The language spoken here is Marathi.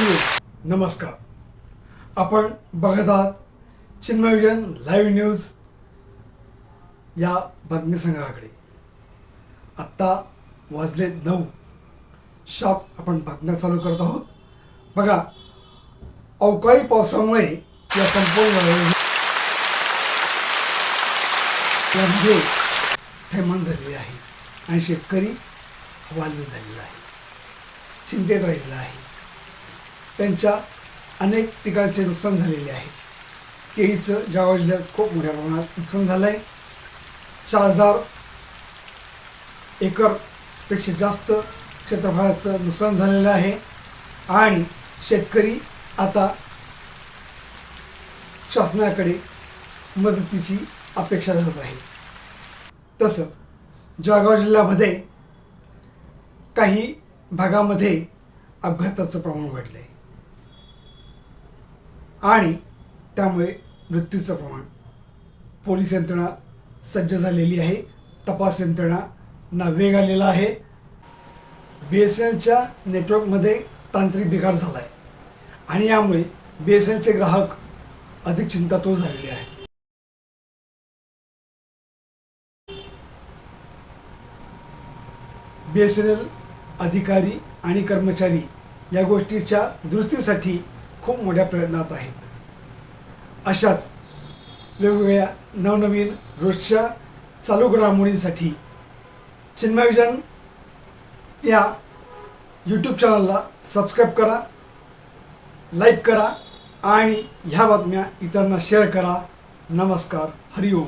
नमस्कार. आपण बघत आहात चिन्मय विजन लाईव्ह न्यूज या बातमी संग्रहाकडे. आत्ता वाजले 9. शॉप आपण बातम्या चालू करत आहोत. बघा, अवकाळी पावसामुळे या संपूर्ण थैमान झालेले आहे आणि शेतकरी हवालदिल झालेला आहे, चिंतेत राहिलेला आहे. त्यांच्या अनेक पिकांचे नुकसान झालेले आहे. केळीचं जळगाव जिल्ह्यात खूप मोठ्या प्रमाणात नुकसान झालं आहे. 4000 एकरपेक्षा जास्त क्षेत्रफळाचं नुकसान झालेलं आहे आणि शेतकरी आता शासनाकडे मदतीची अपेक्षा धरत आहे. तसंच जळगाव जिल्ह्यामध्ये काही भागामध्ये अपघाताचं प्रमाण वाढलं आहे आणि त्यामुळे मृत्यूचं प्रमाण. पोलीस यंत्रणा सज्ज झालेली आहे. तपास यंत्रणांना वेग आलेला आहे. BSNLच्या नेटवर्कमध्ये तांत्रिक बिघाड झाला आहे आणि यामुळे BSNLचे ग्राहक अधिक चिंतातूर झालेले आहेत. BSNL अधिकारी आणि कर्मचारी या गोष्टीच्या दुरुस्तीसाठी खूप मोठ्या प्रयत्नात आहेत. अशाच वेगवेगळ्या नवनवीन रोजच्या चालू घडामोडींसाठी चिन्मय विजन या यूट्यूब चॅनलला सबस्क्राईब करा, लाईक करा आणि ह्या बातम्या इतरांना शेअर करा. नमस्कार. हरिओम.